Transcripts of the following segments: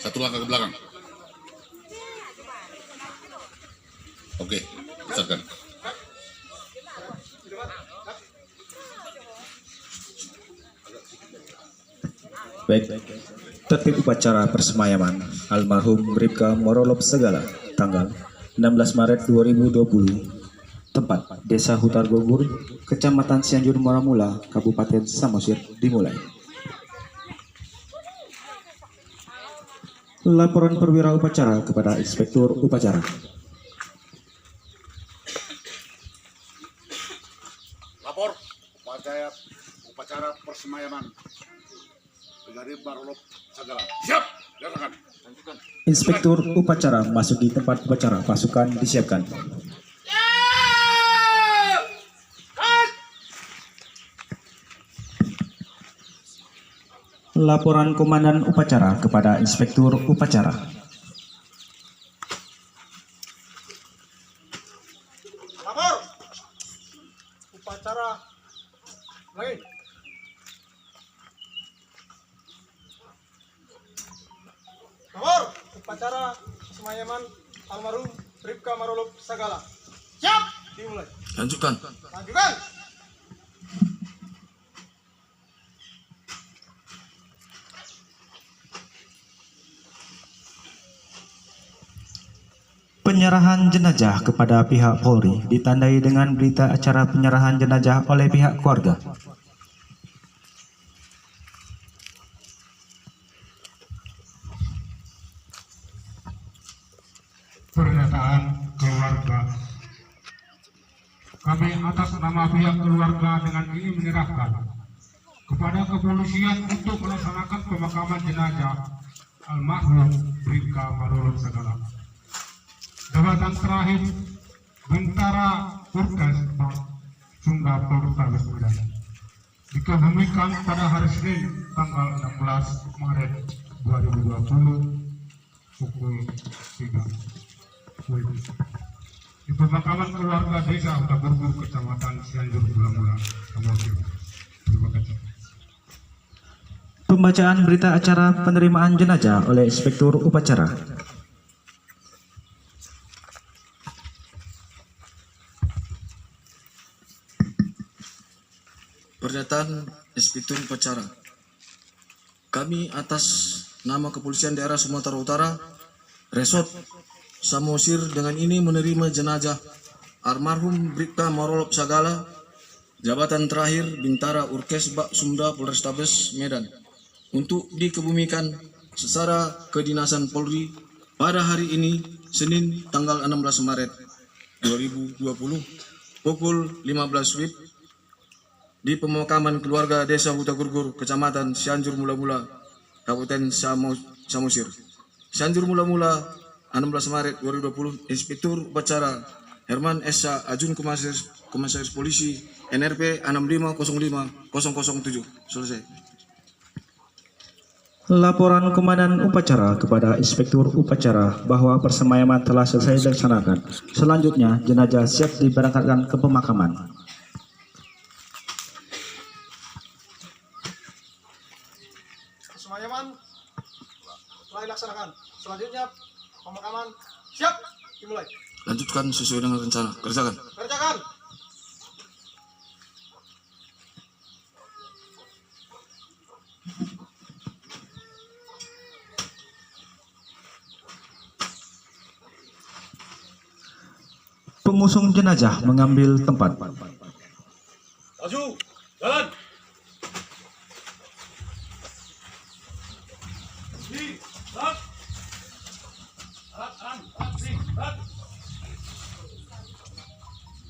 Satu langkah ke belakang. Oke, silakan. Baik, tertib upacara persemayaman almarhum Bribka Morolop Segala tanggal 16 Maret 2020. Tempat Desa Hutar Gogur, Kecamatan Cianjur Moramula, Kabupaten Samosir dimulai. Laporan perwira upacara kepada Inspektur Upacara. Lapor upacara persemayaman Brigadir Morolop Segala. Siap, silakan. Inspektur Upacara masuki tempat upacara, pasukan disiapkan. Laporan Komandan Upacara kepada Inspektur Upacara. Lapor upacara lagi. Lapor upacara persemayaman almarhum Bribka Morolop Segala. Siap, dimulai. Lanjutkan. Lanjutkan. Penyerahan jenazah kepada pihak Polri ditandai dengan berita acara penyerahan jenazah oleh pihak keluarga. Pernyataan keluarga. Kami atas nama pihak keluarga dengan ini menyerahkan kepada kepolisian untuk melaksanakan pemakaman jenazah almarhum Bribka Morolop Segala. Jabatan terakhir Bintara Urkes Sunda Polrestabes Medan dikebumikan pada hari Senin tanggal 16 Maret 2020 pukul 3 WIB di pemakaman keluarga Desa Hutar Gogur, Kecamatan Cianjur Moramula, Samosir. Terima kasih. Pembacaan berita acara penerimaan jenazah oleh Inspektur Upacara. Pernyataan Inspektur Upacara. Kami atas nama Kepolisian Daerah Sumatera Utara, Resort Samosir dengan ini menerima jenazah almarhum Bribka Morolop Segala, jabatan terakhir Bintara Urkes Sunda Polrestabes Medan, untuk dikebumikan secara kedinasan Polri pada hari ini Senin tanggal 16 Maret 2020 pukul 15 WIB di pemakaman keluarga Desa Hutar Gogur, Kecamatan Cianjur Moramula, Kabupaten Samosir. Cianjur Moramula, 16 Maret 2020. Inspektur Upacara Herman S.A. Ajun Komisaris Polisi NRP 6505007. Selesai. Laporan Komandan Upacara kepada Inspektur Upacara bahwa persemayaman telah selesai dilaksanakan. Selanjutnya, jenazah siap diberangkatkan ke pemakaman. Persemayaman telah dilaksanakan. Selanjutnya pemakaman siap, dimulai. Lanjutkan sesuai dengan rencana. Kerjakan. Kerjakan. Pengusung jenazah mengambil tempat. Maju, jalan.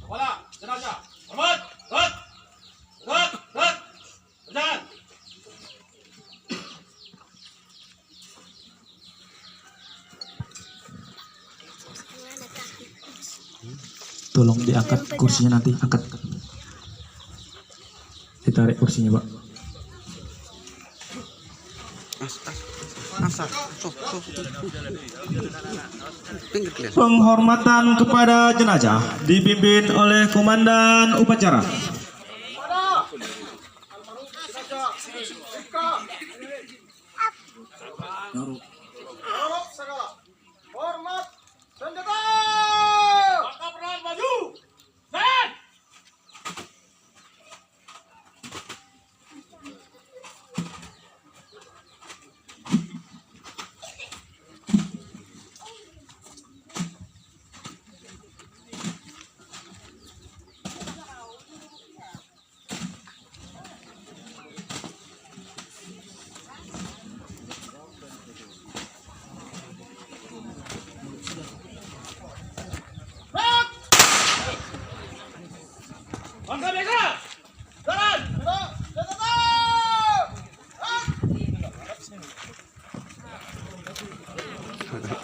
Kepala jenazah, hormat, berjalan. Tolong diangkat kursinya nanti, angkat. Ditarik kursinya, Pak. Penghormatan kepada jenazah dipimpin oleh Komandan Upacara. Pada almarhum jenazah Bribka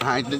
Ah, itu.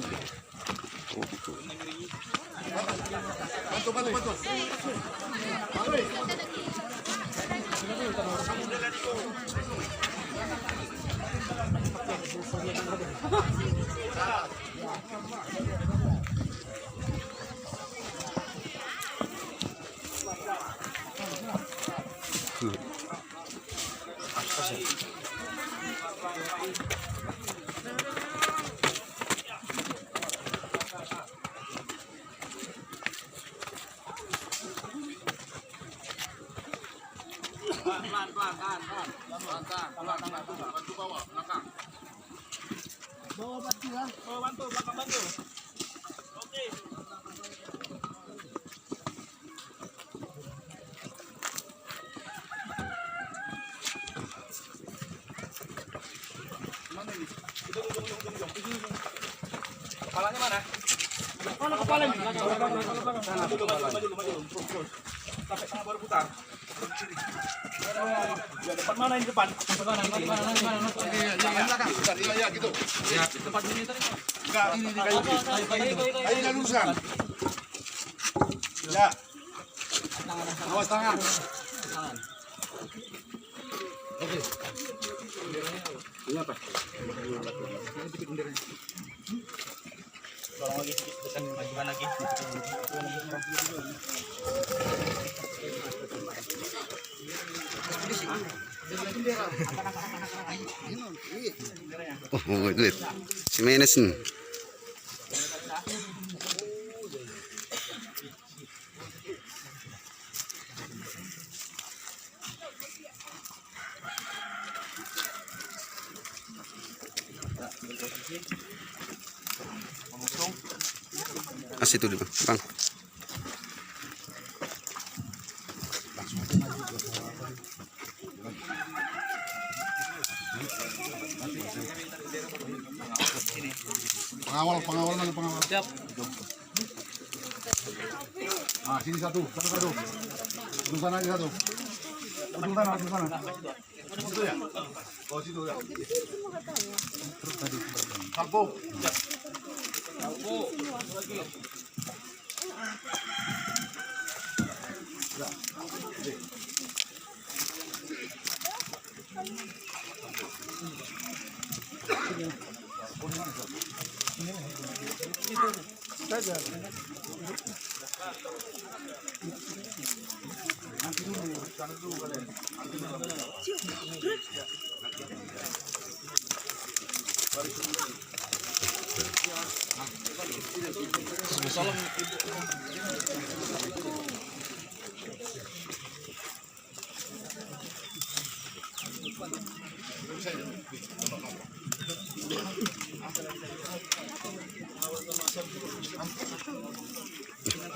Kepalanya mana? Mana kepalanya? Maju. Sampai tengah baru putar. Depan mana ini depan? Mana? Iya, gitu. Depan sini tadi. Enggak, ini kayu lulusan. Ya. Awas tangan. Oh, duit. Si Menes nih. Masih itu bang. Pengawal mana pengawal? Siap. Ah, sini satu. Ujung sana lagi satu. Ujung sana. Situ ya? Oh, situ ya. Kalpo.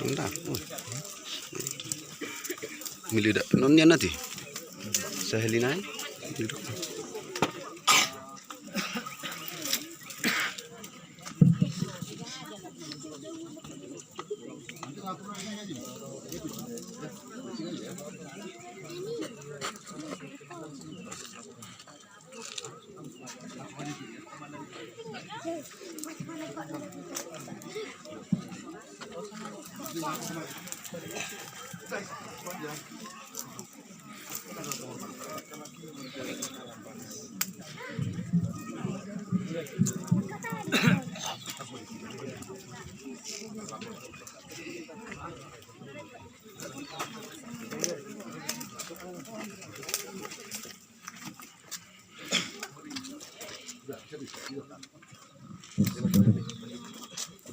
Enggak. Milih dak nonnya nanti. Sahelinai. Duduk.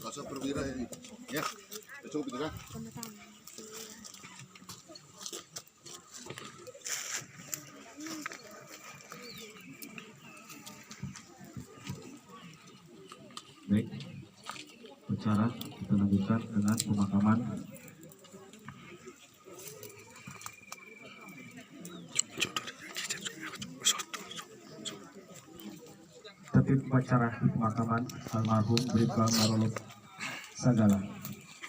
Kasih perwira ini. Ya. Cukup itu kan? Baik, acara kita lanjutkan dengan pemakaman. Tertib upacara di pemakaman almarhum Bribka Marolo Sagala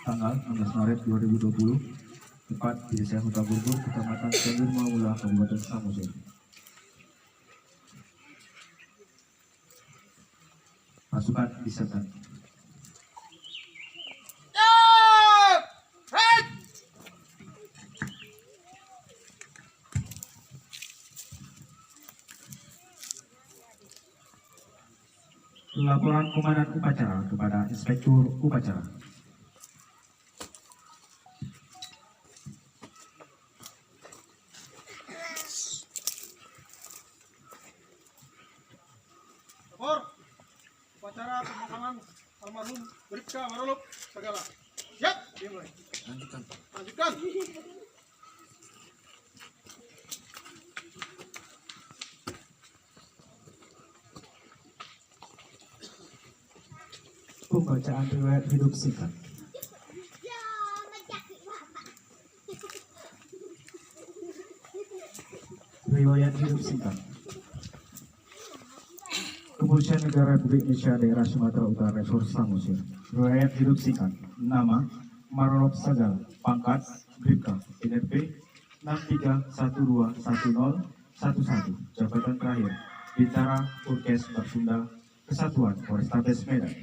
tanggal 16 Maret 2020 tepat di Desa Huta Gurgur, Kecamatan Tanjung Maula, Kabupaten Samosir. Pasukan disiapkan. Laporan Komandan Upacara kepada Inspektur Upacara. Lapor upacara pemakaman almarhum Bribka Marolop Sagala. Siap, dimulai. Lanjutkan. Lanjutkan. Pembacaan riwayat hidup singkat. Riwayat hidup singkat. Kepolisian Negara Republik Indonesia Daerah Sumatera Utara Resor Samosir. Riwayat hidup singkat. Nama Marolop Sagala. Pangkat Bribka. NRP 63121011. Jabatan terakhir Bintara Urkes Barsunda Kesatuan Polrestabes Medan.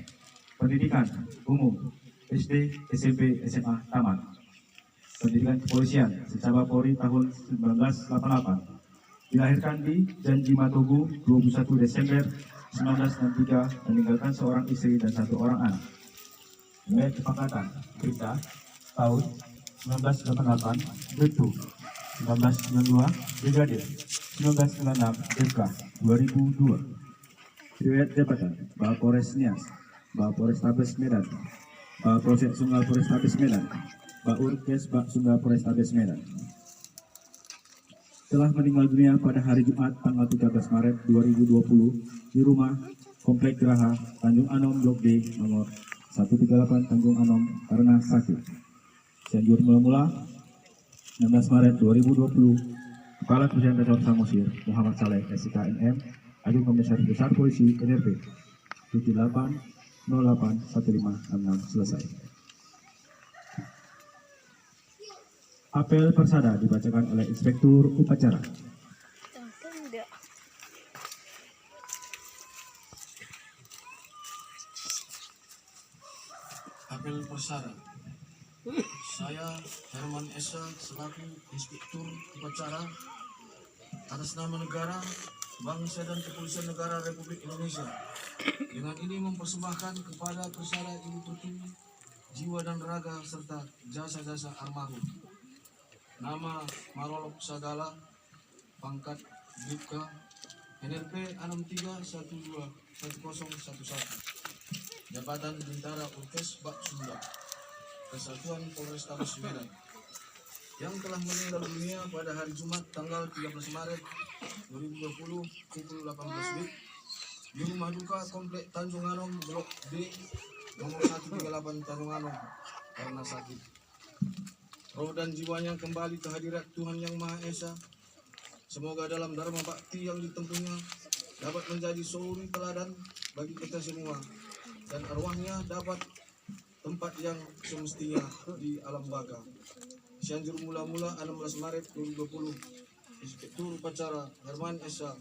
Pendidikan umum SD, SMP, SMA, tamat. Pendidikan kepolisian Secaba Polri tahun 1988. Dilahirkan di Janji Matogu 21 Desember 1963, meninggalkan seorang istri dan 1 orang anak. Riwayat kepangkatan Bribka tahun 1988, Bribtu 1992, Brigadir 1996, Bribka 2002. Riwayat jabatan Bapolres Nias, Bapolrestabes Medan, Bapolsek Sunggal Polrestabes Medan, Baurkes Bak Sunggal Polrestabes Medan. Telah meninggal dunia pada hari Jumat tanggal 13 Maret 2020 di rumah Komplek Geraha Tanjung Anom Blok D nomor 138 Tanjung Anom karena sakit. Cianjur mula-mula 16 Maret 2020, Kepala Kepolisian Resor Samosir Muhammad Saleh SIK MM, Ajun Komisaris Besar Polisi NRP 78081566 selesai. Apel persada dibacakan oleh Inspektur Upacara. Apel persada. Saya Herman Esa selaku Inspektur Upacara atas nama negara, bangsa dan kepolisian negara Republik Indonesia. Dengan ini mempersembahkan kepada persada Ibu Pertiwi jiwa dan raga serta jasa-jasa almarhum. Nama Marolop Sagala, pangkat Bribka, NRP 63121011, jabatan Bintara Urkes Bak Sunda, Kesatuan Polrestabes Medan, yang telah meninggal dunia pada hari Jumat tanggal 13 Maret 2020 pukul 18 WIB di rumah duka Komplek Tanjung Anom Blok D nomor 138 Tanjung Anom karena sakit. Roh dan jiwanya kembali ke hadirat Tuhan Yang Maha Esa. Semoga dalam dharma bakti yang ditempuhnya dapat menjadi suri teladan bagi kita semua, dan arwahnya dapat tempat yang semestinya di alam baka. Cianjur mula-mula 16 Maret 2020. Inspektur Upacara Herman Esa,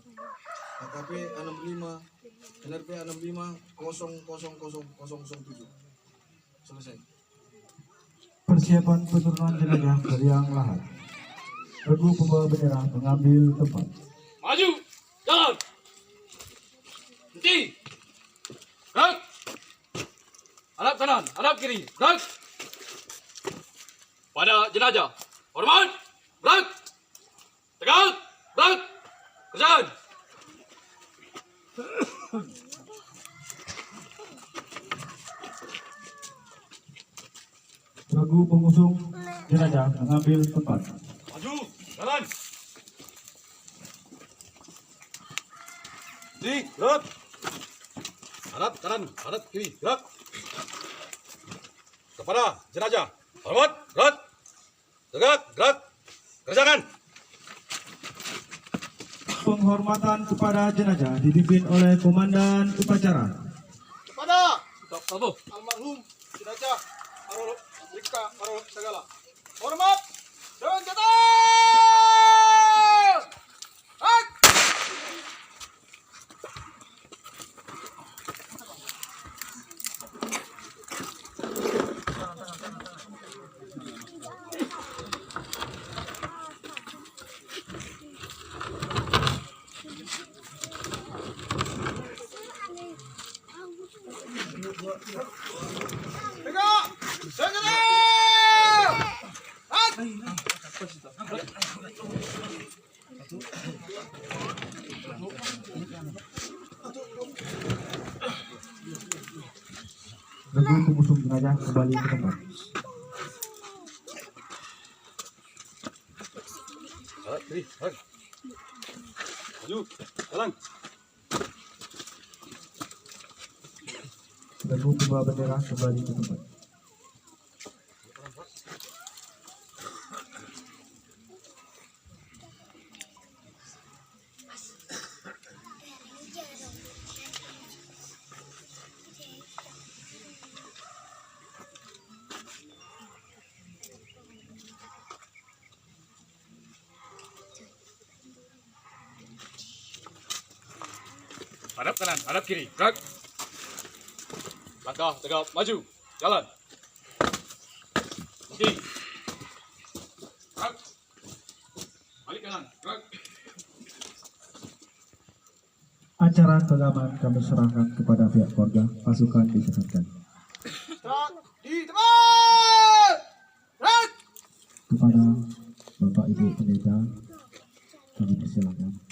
AKP 65, NRP 65000007. Selesai. Persiapan penurunan jenazah ke liang lahat. Regu pembawa bendera mengambil tempat. Maju, jalan. Henti. Gerak. Hadap kanan, hadap kiri. Gerak. Pada jenazah. Hormat. Gerak. Tegak. Gerak. Kerjaan. Regu pengusung jenazah mengambil tempat. Maju, jalan. Henti, gerak. Hadap kanan, hadap kiri. Gerak. Kepada jenazah. Hormat. Gerak. Tegak. Gerak. Kerjakan. Penghormatan kepada jenazah dipimpin oleh Komandan Upacara. Kepada almarhum jenazah Marolop Bribka Marolop Sagala. Hormat dan jatuh. Regu pengusung jenazah kembali ke tempat. Jalan, kiri, jalan. Maju, jalan. Regu pembawa bendera kembali ke tempat. Hadap kanan, hadap kiri, gerak. Langkah tegap, maju, jalan. Kiri. Gerak. Balik kanan, gerak. Acara keagamaan kami serahkan kepada pihak keluarga, pasukan disesuaikan. Kepada Bapak Ibu Pendeta, kami persilakan.